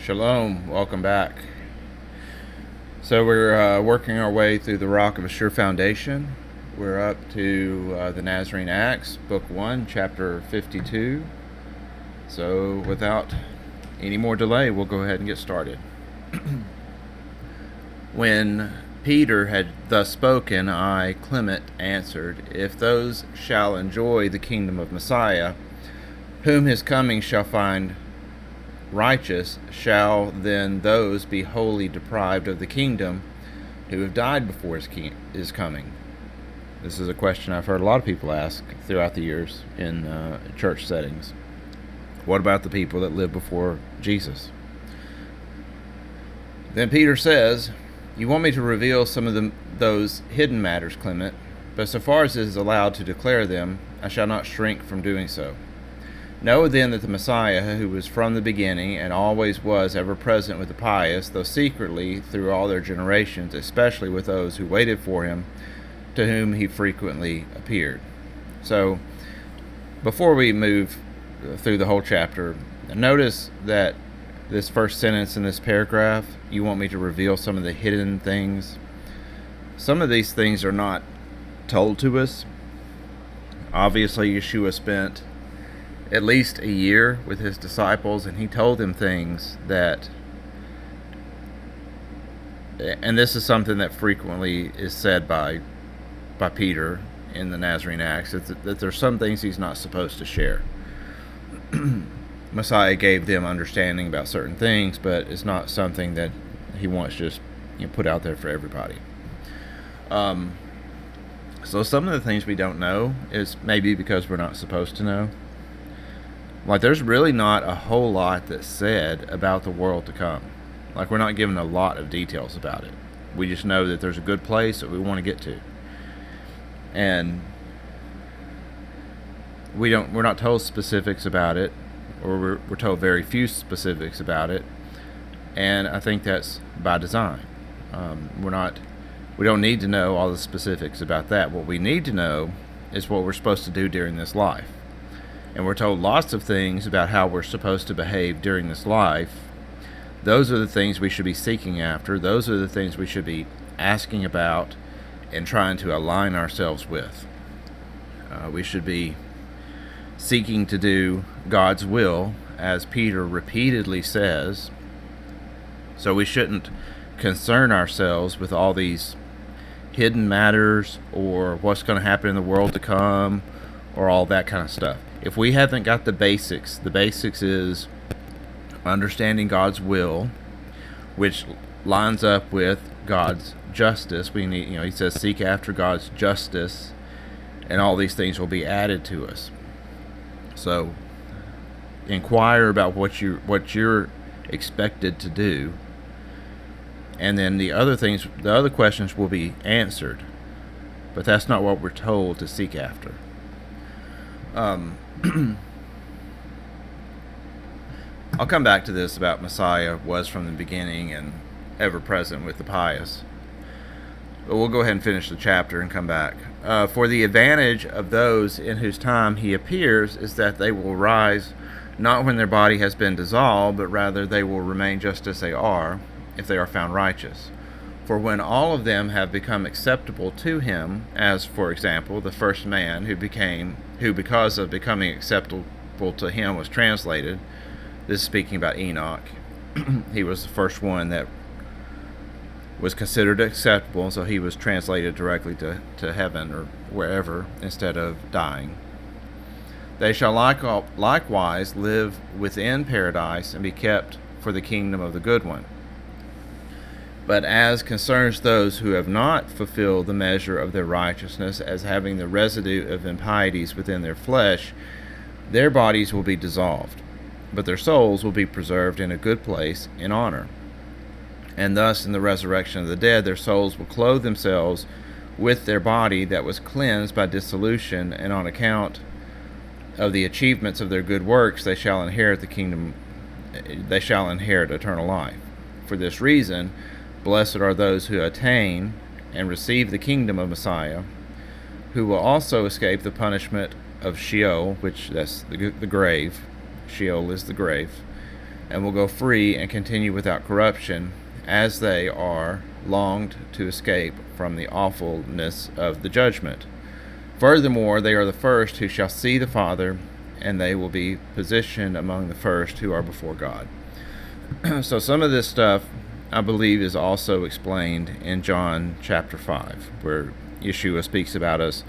Shalom, welcome back. So we're working our way through the Rock of a Sure Foundation. We're up to the Nazarene Acts, Book 1, Chapter 52. So without any more delay, we'll go ahead and get started. When Peter had thus spoken, I, Clement, answered, If those shall enjoy the kingdom of Messiah, whom his coming shall find righteous, shall then those be wholly deprived of the kingdom who have died before his coming? This is a question I've heard a lot of people ask throughout the years in church settings. What about the people that lived before Jesus? Then Peter says, You want me to reveal some of those hidden matters, Clement, but so far as it is allowed to declare them, I shall not shrink from doing so. Know then that the Messiah, who was from the beginning and always was ever present with the pious, though secretly through all their generations, especially with those who waited for him, to whom he frequently appeared. So, before we move through the whole chapter, notice that this first sentence in this paragraph, you want me to reveal some of the hidden things. Some of these things are not told to us. Obviously, Yeshua spent at least a year with his disciples, and he told them things that, and this is something that frequently is said by Peter in the Nazarene Acts, that there's some things he's not supposed to share. Messiah gave them understanding about certain things, but it's not something that he wants just put out there for everybody. So some of the things we don't know is maybe because we're not supposed to know. Like, there's really not a whole lot that's said about the world to come. Like, we're not given a lot of details about it. We just know that there's a good place that we want to get to. And we're not told specifics about it, or we're told very few specifics about it. And I think that's by design. We don't need to know all the specifics about that. What we need to know is what we're supposed to do during this life. And we're told lots of things about how we're supposed to behave during this life. Those are the things we should be seeking after. Those are the things we should be asking about and trying to align ourselves with. We should be seeking to do God's will, as Peter repeatedly says. So we shouldn't concern ourselves with all these hidden matters or what's going to happen in the world to come or all that kind of stuff. If we haven't got the basics is understanding God's will, which lines up with God's justice. We need, he says, seek after God's justice, and all these things will be added to us. So, inquire about what you're expected to do, and then the other questions will be answered. But that's not what we're told to seek after. I'll come back to this about Messiah was from the beginning and ever present with the pious. But we'll go ahead and finish the chapter and come back. For the advantage of those in whose time he appears is that they will rise not when their body has been dissolved, but rather they will remain just as they are, if they are found righteous. For when all of them have become acceptable to him, as, for example, the first man who because of becoming acceptable to him was translated, this is speaking about Enoch, he was the first one that was considered acceptable, and so he was translated directly to heaven or wherever instead of dying. They shall likewise live within paradise and be kept for the kingdom of the good one. But as concerns those who have not fulfilled the measure of their righteousness, as having the residue of impieties within their flesh, their bodies will be dissolved, but their souls will be preserved in a good place in honor. And thus, in the resurrection of the dead, their souls will clothe themselves with their body that was cleansed by dissolution, and on account of the achievements of their good works, they shall inherit the kingdom. They shall inherit eternal life. For this reason, blessed are those who attain and receive the kingdom of Messiah, who will also escape the punishment of Sheol, which that's the grave. Sheol is the grave. and will go free and continue without corruption, as they are longed to escape from the awfulness of the judgment. Furthermore, they are the first who shall see the Father, and they will be positioned among the first who are before God. So some of this stuff, I believe, is also explained in John chapter 5, where Yeshua speaks about us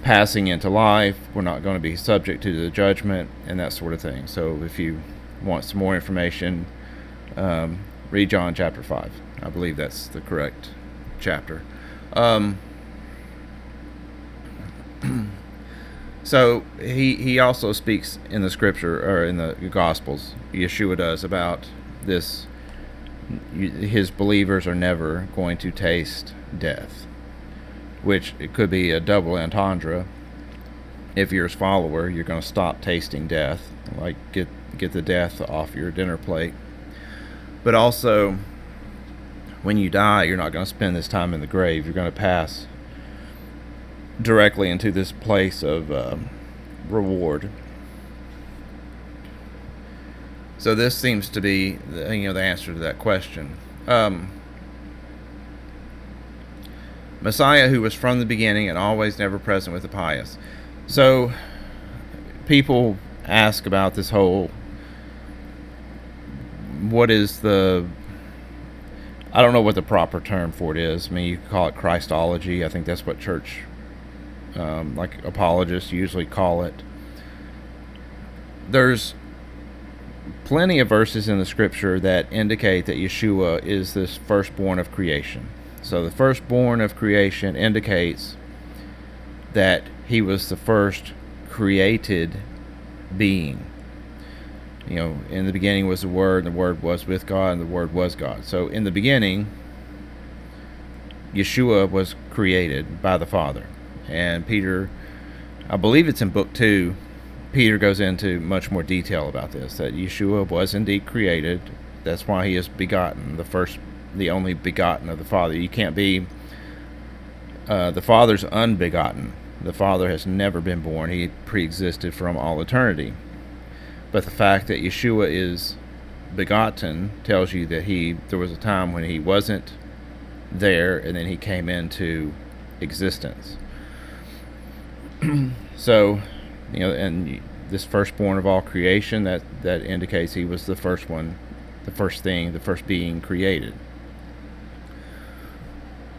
passing into life. We're not going to be subject to the judgment and that sort of thing. So if you want some more information, read John chapter 5. I believe that's the correct chapter. So he also speaks in the scripture, or in the Gospels, Yeshua does, about this. His believers are never going to taste death, which it could be a double entendre. If you're his follower, you're going to stop tasting death, like get the death off your dinner plate. But also, when you die, you're not going to spend this time in the grave. You're going to pass directly into this place of reward. So this seems to be the answer to that question. Messiah, who was from the beginning and always never present with the pious. So people ask about this whole, what is the, I don't know what the proper term for it is. I mean, you could call it Christology. I think that's what church, like apologists usually call it. There's plenty of verses in the scripture that indicate that Yeshua is this firstborn of creation. So the firstborn of creation indicates that he was the first created being. In the beginning was the Word, and the Word was with God, and the Word was God. So in the beginning, Yeshua was created by the Father. And Peter, I believe it's in book 2, Peter goes into much more detail about this, that Yeshua was indeed created. That's why he is begotten, the only begotten of the Father. You can't be, the Father's unbegotten. The Father has never been born. He pre-existed from all eternity. But the fact that Yeshua is begotten tells you that there was a time when he wasn't there, and then he came into existence. So, and this firstborn of all creation, that indicates he was the first one, the first thing, the first being created.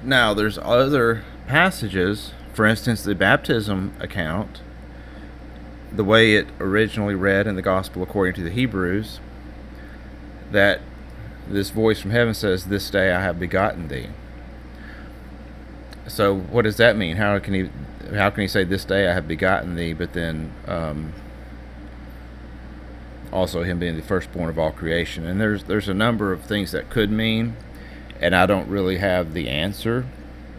Now, there's other passages, for instance, the baptism account, the way it originally read in the Gospel according to the Hebrews, that this voice from heaven says, "This day I have begotten thee." So what does that mean? How can he say, "This day I have begotten thee," but then also him being the firstborn of all creation? And there's a number of things that could mean, and I don't really have the answer.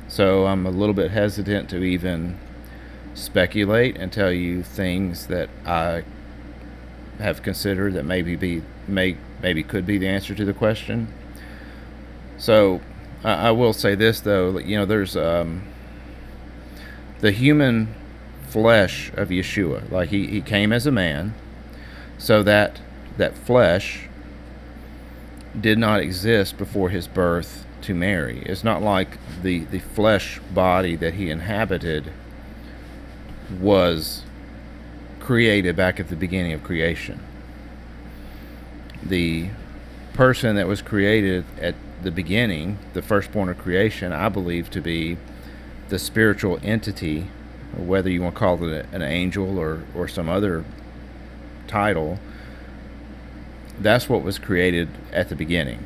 So I'm a little bit hesitant to even speculate and tell you things that I have considered that maybe could be the answer to the question. So I will say this, though, there's the human flesh of Yeshua. Like he came as a man, so that flesh did not exist before his birth to Mary. It's not like the flesh body that he inhabited was created back at the beginning of creation. The person that was created at the beginning, the firstborn of creation, I believe to be the spiritual entity, whether you want to call it an angel or some other title. That's what was created at the beginning.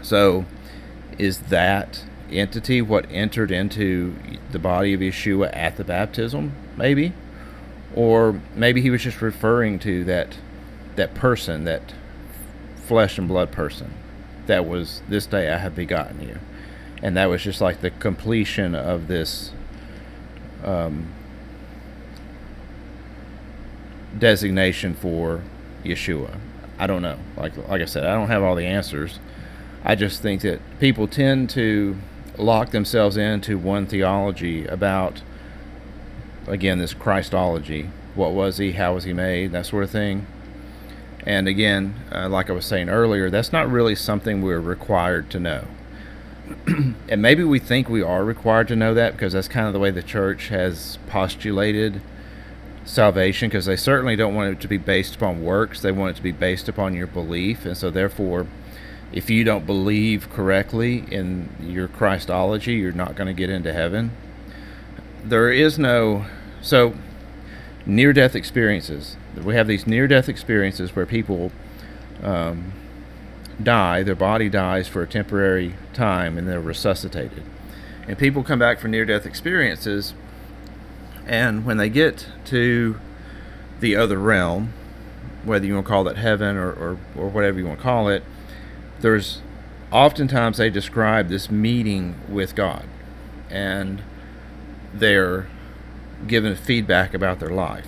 So is that entity what entered into the body of Yeshua at the baptism, maybe? Or maybe he was just referring to that person, that flesh and blood person, that was, "This day I have begotten you." And that was just like the completion of this designation for Yeshua. I don't know. Like I said, I don't have all the answers. I just think that people tend to lock themselves into one theology about, again, this Christology. What was he? How was he made? That sort of thing. And again, like I was saying earlier, that's not really something we're required to know. And maybe we think we are required to know that because that's kind of the way the church has postulated salvation, because they certainly don't want it to be based upon works. They want it to be based upon your belief. And so therefore, if you don't believe correctly in your Christology, you're not going to get into heaven. There is no... So, near-death experiences. We have these near-death experiences where people die, their body dies for a temporary time, and they're resuscitated. And people come back for near-death experiences, and when they get to the other realm, whether you want to call it heaven or whatever you want to call it, there's oftentimes they describe this meeting with God, and they're given feedback about their life.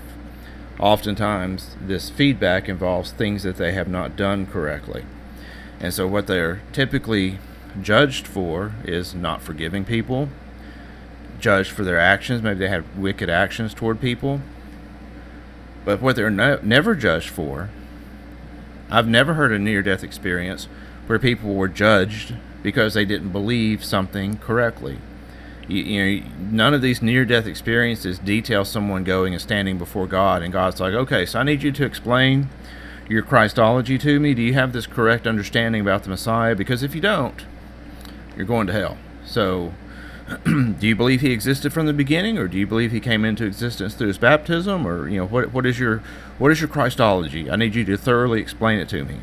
Oftentimes this feedback involves things that they have not done correctly. And so what they're typically judged for is not forgiving people, judged for their actions. Maybe they had wicked actions toward people. But what they're never judged for, I've never heard a near-death experience where people were judged because they didn't believe something correctly. You know, none of these near-death experiences detail someone going and standing before God, and God's like, okay, so I need you to explain your Christology to me. Do you have this correct understanding about the Messiah? Because if you don't, you're going to hell. So, do you believe he existed from the beginning, or do you believe he came into existence through his baptism, or what is your Christology? I need you to thoroughly explain it to me.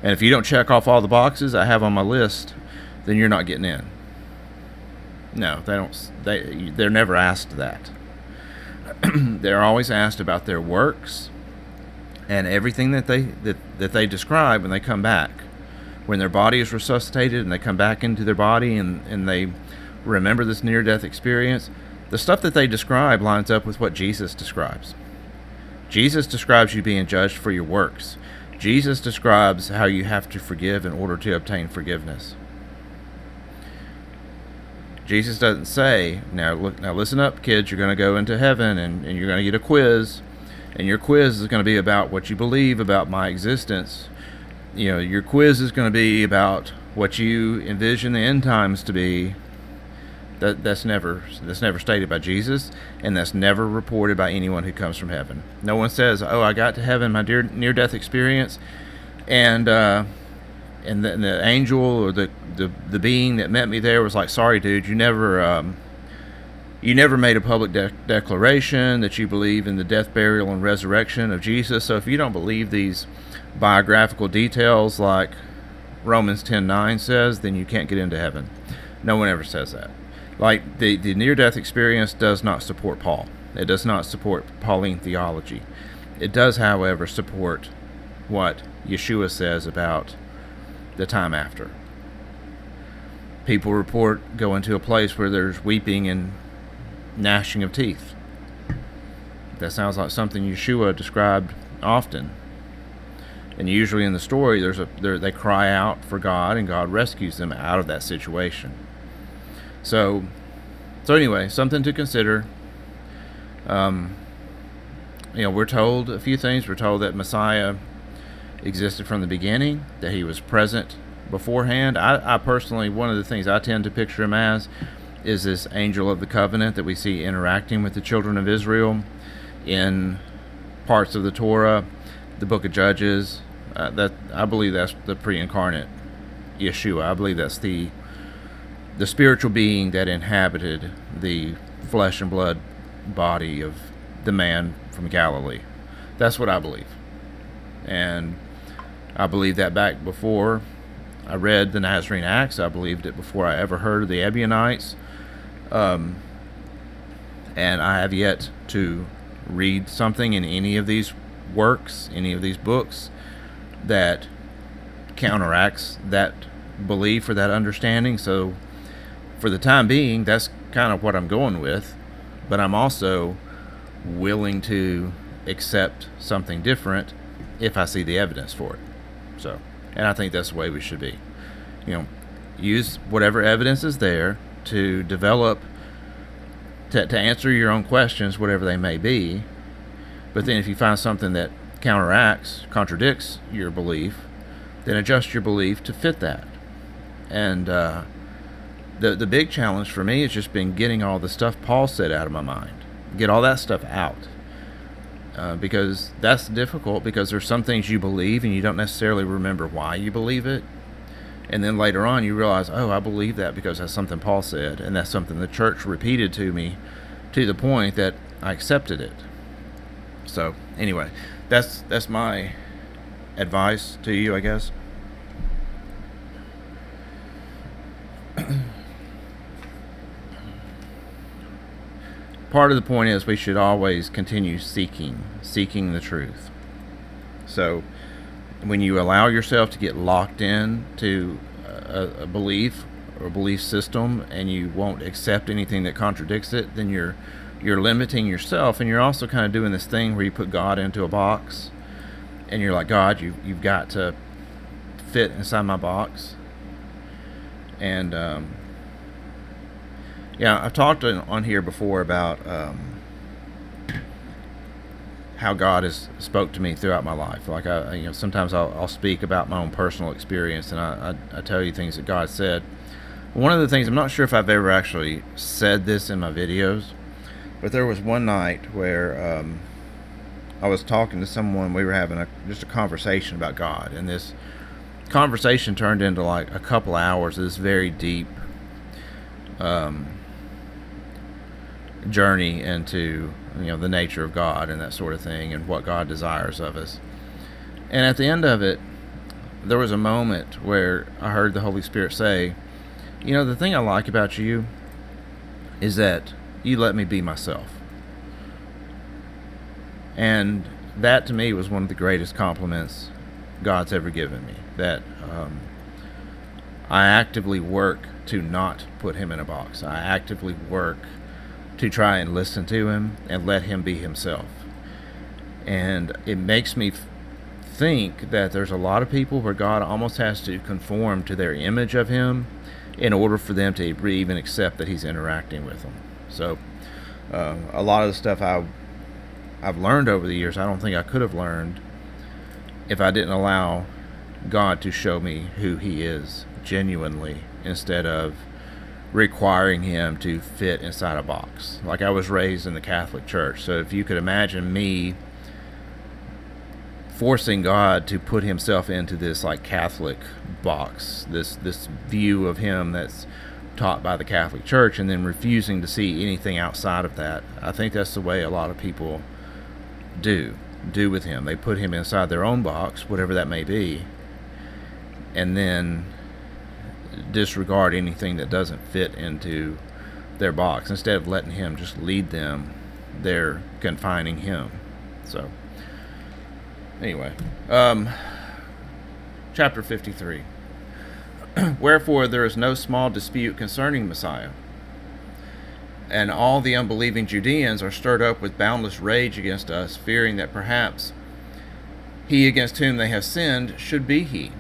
And if you don't check off all the boxes I have on my list, then you're not getting in. No, they don't. They're never asked that. They're always asked about their works and everything that they describe when they come back. When their body is resuscitated and they come back into their body and they remember this near-death experience, the stuff that they describe lines up with what Jesus describes. Jesus describes you being judged for your works. Jesus describes how you have to forgive in order to obtain forgiveness. Jesus doesn't say, now listen up, kids, you're going to go into heaven and you're going to get a quiz, and your quiz is going to be about what you believe about my existence. Your quiz is going to be about what you envision the end times to be. That's never stated by Jesus, and that's never reported by anyone who comes from heaven. No one says, oh, I got to heaven, my near-death experience, and the angel or the being that met me there was like, sorry, dude, you never made a public declaration that you believe in the death, burial, and resurrection of Jesus. So if you don't believe these biographical details like Romans 10:9 says, then you can't get into heaven. No one ever says that. Like, the near-death experience does not support Paul. It does not support Pauline theology. It does, however, support what Yeshua says about the time after. People report going to a place where there's weeping and gnashing of teeth. That sounds like something Yeshua described often. And usually in the story, they cry out for God, and God rescues them out of that situation. So anyway, something to consider. We're told a few things. We're told that Messiah existed from the beginning, that he was present beforehand. I personally, one of the things I tend to picture him as is this angel of the covenant that we see interacting with the children of Israel in parts of the Torah, the book of Judges. That I believe that's the pre-incarnate Yeshua. I believe that's the spiritual being that inhabited the flesh and blood body of the man from Galilee. That's what I believe. And I believed that back before I read the Nazarene Acts. I believed it before I ever heard of the Ebionites. And I have yet to read something in any of these works, any of these books, that counteracts that belief or that understanding. So for the time being, that's kind of what I'm going with. But I'm also willing to accept something different if I see the evidence for it. So, and I think that's the way we should be. Use whatever evidence is there to develop, to answer your own questions, whatever they may be. But then if you find something that contradicts your belief, then adjust your belief to fit that. And the big challenge for me has just been getting all the stuff Paul said out of my mind. Get all that stuff out. Because that's difficult, because there's some things you believe and you don't necessarily remember why you believe it. And then later on you realize, oh, I believe that because that's something Paul said, and that's something the church repeated to me to the point that I accepted it. So anyway, that's my advice to you, I guess. Part of the point is we should always continue seeking the truth. So when you allow yourself to get locked in to a belief or a belief system, and you won't accept anything that contradicts it, then you're limiting yourself, and you're also kind of doing this thing where you put God into a box, and you're like, God, you've got to fit inside my box. And yeah, I've talked on here before about how God has spoke to me throughout my life. Like sometimes I'll speak about my own personal experience, and I tell you things that God said. One of the things, I'm not sure if I've ever actually said this in my videos, but there was one night where I was talking to someone. We were having just a conversation about God, and this conversation turned into like a couple hours of this very deep journey into the nature of God and that sort of thing, and what God desires of us. And at the end of it, there was a moment where I heard the Holy Spirit say, the thing I like about you is that you let me be myself. And that to me was one of the greatest compliments God's ever given me, that I actively work to not put him in a box. I actively work to try and listen to him and let him be himself. And it makes me think that there's a lot of people where God almost has to conform to their image of him in order for them to even accept that he's interacting with them. So a lot of the stuff I've learned over the years, I don't think I could have learned if I didn't allow God to show me who he is genuinely, instead of requiring him to fit inside a box. Like, I was raised in the Catholic Church, so if you could imagine me forcing God to put himself into this like Catholic box, this view of him that's taught by the Catholic Church, and then refusing to see anything outside of that, I think that's the way a lot of people do with him. They put him inside their own box, whatever that may be, and then disregard anything that doesn't fit into their box. Instead of letting him just lead them, they're confining him. So anyway, chapter 53. Wherefore there is no small dispute concerning Messiah, and all the unbelieving Judeans are stirred up with boundless rage against us, fearing that perhaps he against whom they have sinned should be he.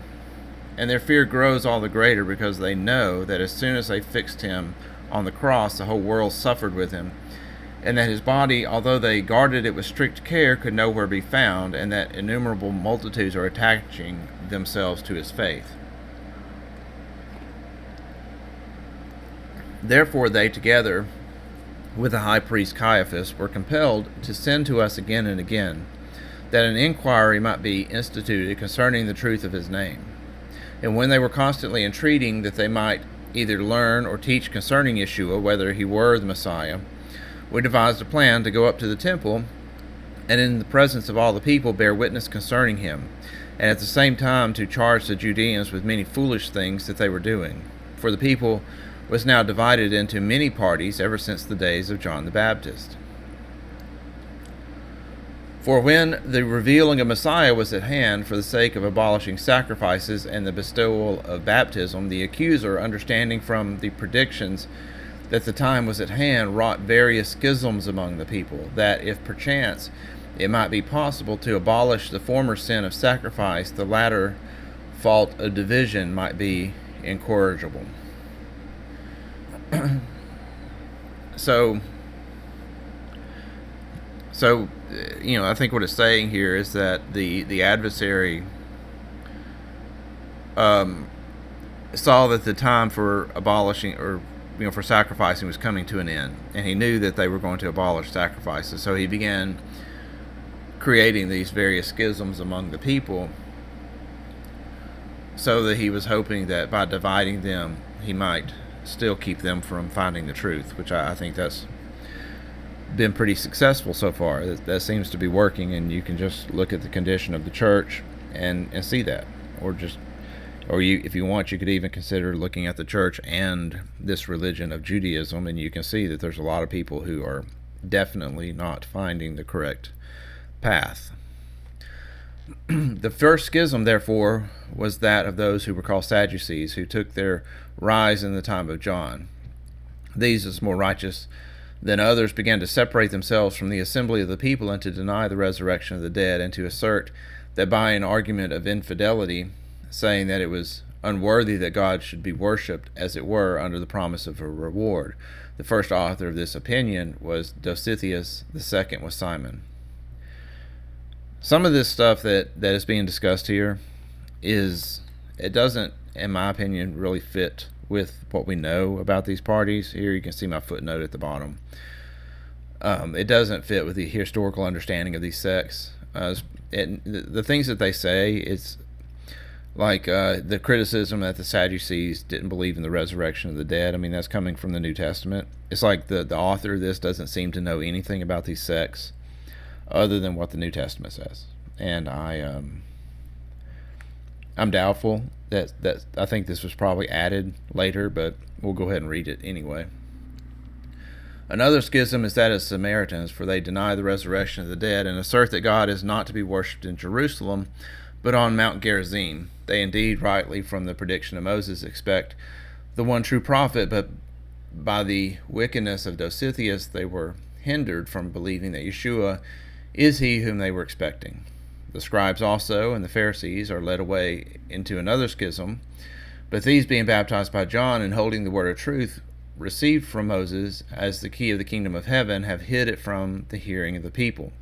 And their fear grows all the greater because they know that as soon as they fixed him on the cross, the whole world suffered with him, and that his body, although they guarded it with strict care, could nowhere be found, and that innumerable multitudes are attaching themselves to his faith. Therefore they, together with the high priest Caiaphas, were compelled to send to us again and again, that an inquiry might be instituted concerning the truth of his name. And when they were constantly entreating that they might either learn or teach concerning Yeshua, whether he were the Messiah, we devised a plan to go up to the temple, and in the presence of all the people bear witness concerning him, and at the same time to charge the Judeans with many foolish things that they were doing. For the people was now divided into many parties ever since the days of John the Baptist. For when the revealing of Messiah was at hand, for the sake of abolishing sacrifices and the bestowal of baptism, the accuser, understanding from the predictions that the time was at hand, wrought various schisms among the people, that if perchance it might be possible to abolish the former sin of sacrifice, the latter fault of division might be incorrigible. So So, I think what it's saying here is that the adversary saw that the time for abolishing or for sacrificing was coming to an end, and he knew that they were going to abolish sacrifices. So he began creating these various schisms among the people, so that he was hoping that by dividing them, he might still keep them from finding the truth, which I think that's been pretty successful so far. That seems to be working, and you can just look at the condition of the church and see that, or if you want, you could even consider looking at the church and this religion of Judaism, and you can see that there's a lot of people who are definitely not finding the correct path. The first schism, therefore, was that of those who were called Sadducees, who took their rise in the time of John. These, as more righteous than others, began to separate themselves from the assembly of the people and to deny the resurrection of the dead, and to assert that by an argument of infidelity, saying that it was unworthy that God should be worshipped, as it were, under the promise of a reward. The first author of this opinion was Dositheus, the second was Simon. Some of this stuff that is being discussed here it doesn't, in my opinion, really fit with what we know about these parties. Here you can see my footnote at the bottom. It doesn't fit with the historical understanding of these sects. The things that they say, it's like the criticism that the Sadducees didn't believe in the resurrection of the dead. I mean, that's coming from the New Testament. It's like the author of this doesn't seem to know anything about these sects other than what the New Testament says. And I'm doubtful that I think this was probably added later, but we'll go ahead and read it anyway. Another schism is that of Samaritans, for they deny the resurrection of the dead and assert that God is not to be worshipped in Jerusalem, but on Mount Gerizim. They indeed rightly, from the prediction of Moses, expect the one true prophet, but by the wickedness of Dositheus they were hindered from believing that Yeshua is he whom they were expecting. The scribes also and the Pharisees are led away into another schism, but these, being baptized by John and holding the word of truth received from Moses as the key of the kingdom of heaven, have hid it from the hearing of the people.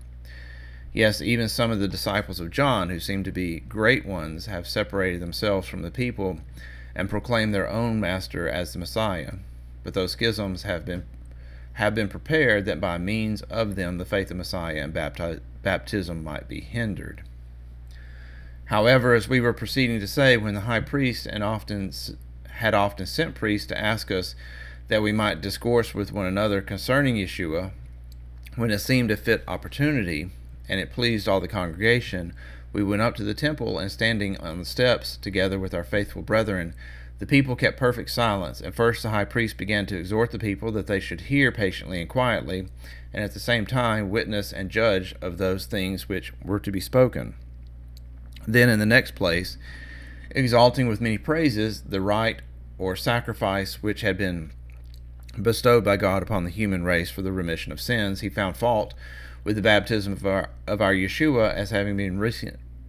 Yes, even some of the disciples of John, who seem to be great ones, have separated themselves from the people and proclaimed their own master as the Messiah. But those schisms have been prepared that by means of them the faith of Messiah and baptism might be hindered. However, as we were proceeding to say, when the high priest had often sent priests to ask us that we might discourse with one another concerning Yeshua, when it seemed a fit opportunity, and it pleased all the congregation, we went up to the temple, and standing on the steps together with our faithful brethren, the people kept perfect silence. And first the high priest began to exhort the people that they should hear patiently and quietly, and at the same time witness and judge of those things which were to be spoken. Then in the next place, exalting with many praises the rite or sacrifice which had been bestowed by God upon the human race for the remission of sins, he found fault with the baptism of our Yeshua as having been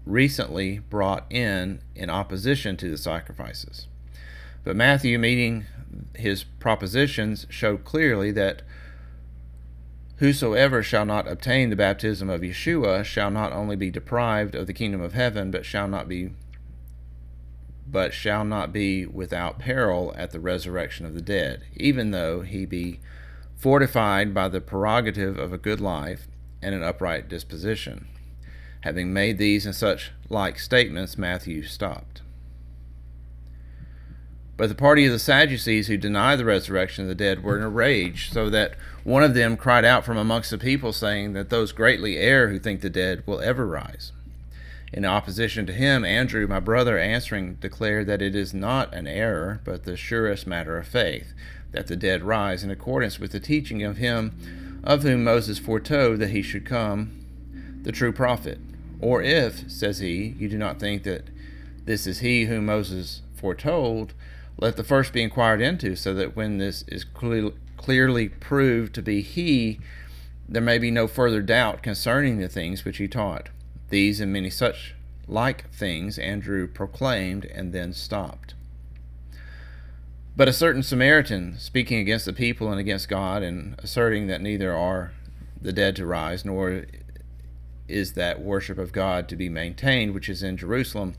recently brought in opposition to the sacrifices. But Matthew, meeting his propositions, showed clearly that whosoever shall not obtain the baptism of Yeshua shall not only be deprived of the kingdom of heaven, but shall not be without peril at the resurrection of the dead, even though he be fortified by the prerogative of a good life and an upright disposition. Having made these and such like statements, Matthew stopped. But the party of the Sadducees, who deny the resurrection of the dead, were in a rage, so that one of them cried out from amongst the people, saying that those greatly err who think the dead will ever rise. In opposition to him, Andrew, my brother, answering, declared that it is not an error, but the surest matter of faith, that the dead rise, in accordance with the teaching of him of whom Moses foretold that he should come, the true prophet. Or if, says he, you do not think that this is he whom Moses foretold, let the first be inquired into, so that when this is clearly proved to be he, there may be no further doubt concerning the things which he taught. These and many such like things Andrew proclaimed, and then stopped. But a certain Samaritan, speaking against the people and against God, and asserting that neither are the dead to rise, nor is that worship of God to be maintained, which is in Jerusalem,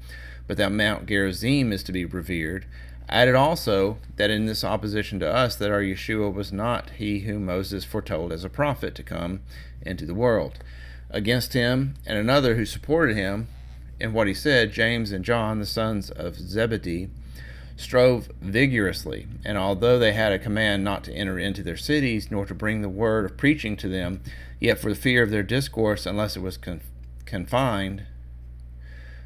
but that Mount Gerizim is to be revered. Added also that in this opposition to us, that our Yeshua was not he whom Moses foretold as a prophet to come into the world. Against him and another who supported him in what he said, James and John, the sons of Zebedee, strove vigorously, and although they had a command not to enter into their cities, nor to bring the word of preaching to them, yet for the fear of their discourse, unless it was confined,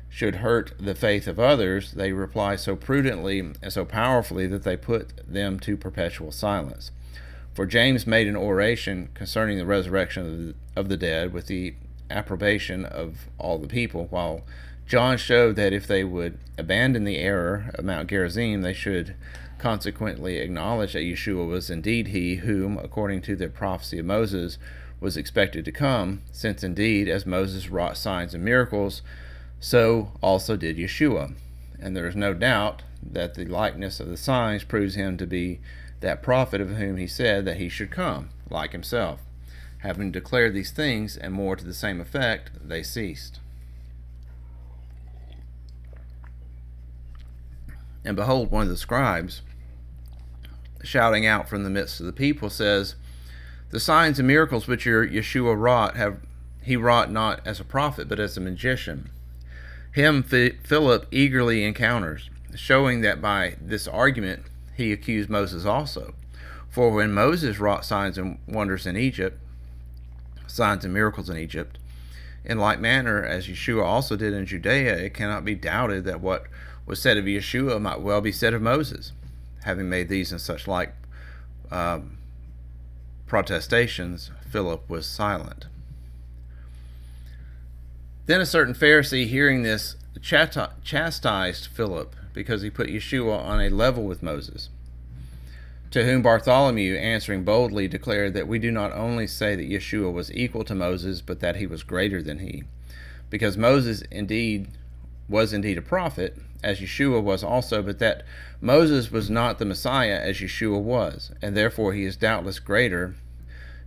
should hurt the faith of others, they reply so prudently and so powerfully that they put them to perpetual silence. For James made an oration concerning the resurrection of the dead with the approbation of all the people, while John showed that if they would abandon the error of Mount Gerizim, they should consequently acknowledge that Yeshua was indeed he whom, according to the prophecy of Moses, was expected to come, since indeed, as Moses wrought signs and miracles, so also did Yeshua. And there is no doubt that the likeness of the signs proves him to be that prophet of whom he said that he should come, like himself. Having declared these things, and more to the same effect, they ceased. And behold, one of the scribes, shouting out from the midst of the people, says, "The signs and miracles which your Yeshua wrought, he wrought not as a prophet, but as a magician." Him Philip eagerly encounters, showing that by this argument he accused Moses also. For when Moses wrought signs and wonders in Egypt, signs and miracles in Egypt, in like manner as Yeshua also did in Judea, it cannot be doubted that what was said of Yeshua might well be said of Moses. Having made these and such like protestations, Philip was silent. Then a certain Pharisee, hearing this, chastised Philip, because he put Yeshua on a level with Moses. To whom Bartholomew, answering boldly, declared that we do not only say that Yeshua was equal to Moses, but that he was greater than he. Because Moses was indeed a prophet, as Yeshua was also, but that Moses was not the Messiah as Yeshua was, and therefore he is doubtless greater,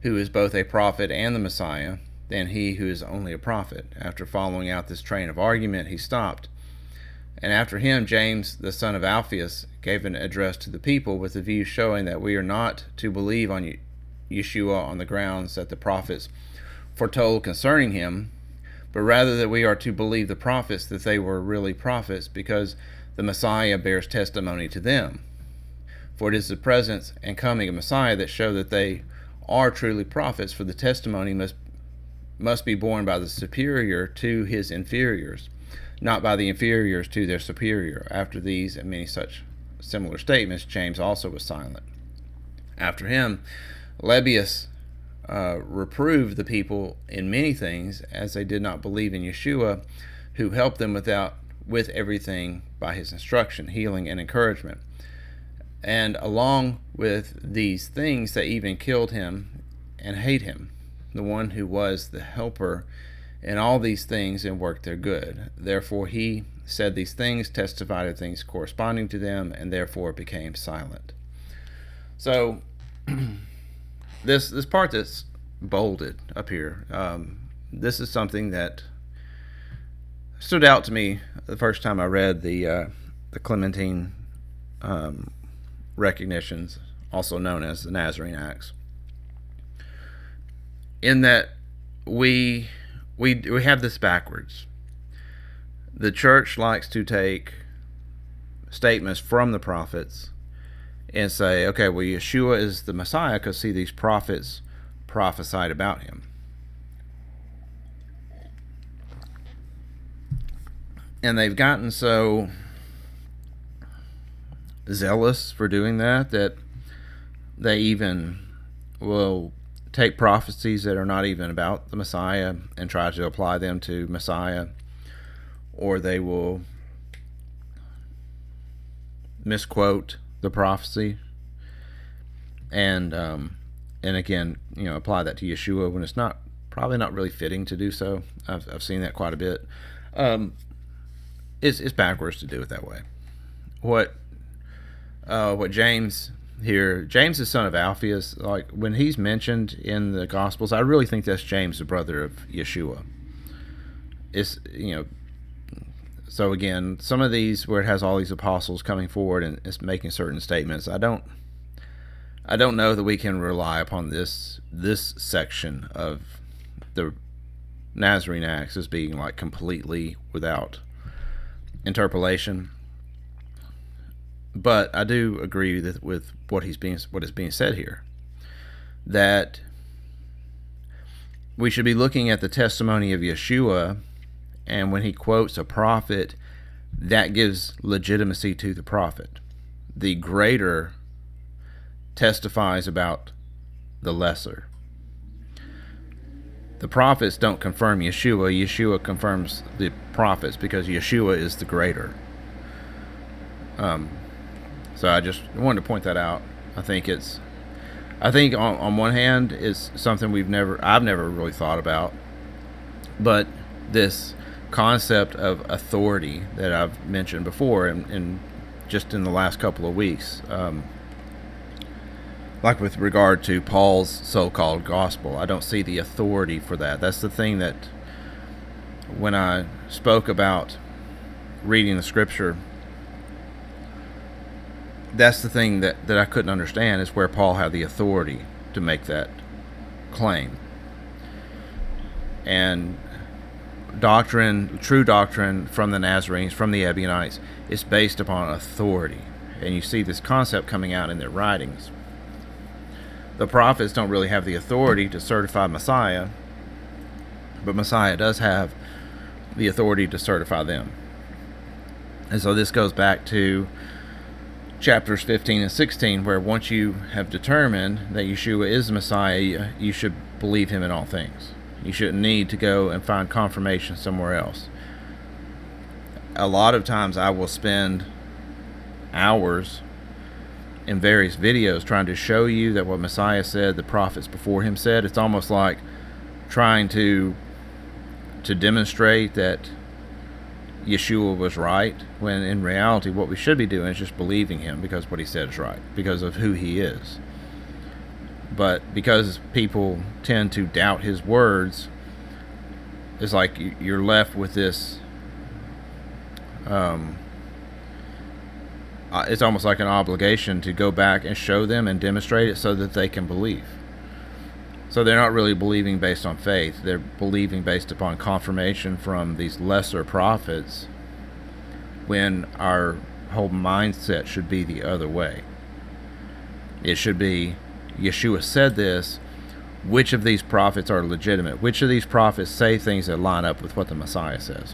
who is both a prophet and the Messiah, than he who is only a prophet. After following out this train of argument, he stopped. And after him, James, the son of Alphaeus, gave an address to the people with the view showing that we are not to believe on Yeshua on the grounds that the prophets foretold concerning him, but rather that we are to believe the prophets that they were really prophets, because the Messiah bears testimony to them. For it is the presence and coming of Messiah that show that they are truly prophets, for the testimony must be borne by the superior to his inferiors, not by the inferiors to their superior. After these and many such similar statements, James also was silent. After him, Lebbaeus reproved the people in many things, as they did not believe in Yeshua, who helped them with everything by his instruction, healing, and encouragement. And along with these things, they even killed him and hate him, the one who was the helper in all these things and worked their good. Therefore he said these things, testified of things corresponding to them, and therefore became silent. So this part that's bolded up here, this is something that stood out to me the first time I read the Clementine recognitions, also known as the Nazarene Acts, in that we have this backwards. The church likes to take statements from the prophets and say, okay, well, Yeshua is the Messiah because, see, these prophets prophesied about him. And they've gotten so zealous for doing that they even will take prophecies that are not even about the Messiah and try to apply them to Messiah, or they will misquote the prophecy and again, apply that to Yeshua when it's probably not really fitting to do so. I've seen that quite a bit. It's backwards to do it that way. What James here. James, the son of Alphaeus, like when he's mentioned in the Gospels, I really think that's James, the brother of Yeshua. It's, so again, some of these where it has all these apostles coming forward and it's making certain statements, I don't know that we can rely upon this section of the Nazarene Acts as being like completely without interpolation. But I do agree with what is being said here, that we should be looking at the testimony of Yeshua, and when he quotes a prophet, that gives legitimacy to the prophet. The greater testifies about the lesser. The prophets don't confirm Yeshua. Yeshua confirms the prophets because Yeshua is the greater. So I just wanted to point that out. I think on one hand it's something I've never really thought about, but this concept of authority that I've mentioned before, and just in the last couple of weeks, like with regard to Paul's so-called gospel, I don't see the authority for that. That's the thing that when I spoke about reading the scripture, that's the thing that I couldn't understand, is where Paul had the authority to make that claim. And true doctrine from the Nazarenes, from the Ebionites, is based upon authority. And you see this concept coming out in their writings. The prophets don't really have the authority to certify Messiah, but Messiah does have the authority to certify them. And so this goes back to chapters 15 and 16, where once you have determined that Yeshua is the Messiah, you should believe him in all things. You shouldn't need to go and find confirmation somewhere else. A lot of times I will spend hours in various videos trying to show you that what Messiah said, the prophets before him said. It's almost like trying to demonstrate that Yeshua was right, when in reality what we should be doing is just believing him because what he said is right, because of who he is. But because people tend to doubt his words, it's like you're left with this, it's almost like an obligation to go back and show them and demonstrate it so that they can believe. So they're not really believing based on faith. They're believing based upon confirmation from these lesser prophets, when our whole mindset should be the other way. It should be, Yeshua said this, which of these prophets are legitimate? Which of these prophets say things that line up with what the Messiah says?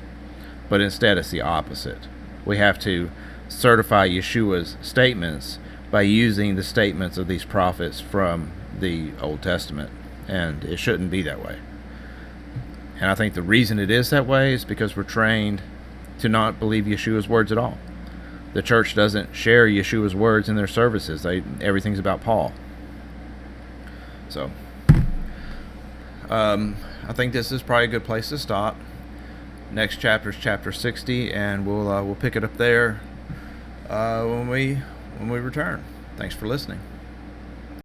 But instead it's the opposite. We have to certify Yeshua's statements by using the statements of these prophets from the Old Testament. And it shouldn't be that way. And I think the reason it is that way is because we're trained to not believe Yeshua's words at all. The church doesn't share Yeshua's words in their services. Everything's about Paul. So, I think this is probably a good place to stop. Next chapter is chapter 60, and we'll pick it up there when we return. Thanks for listening.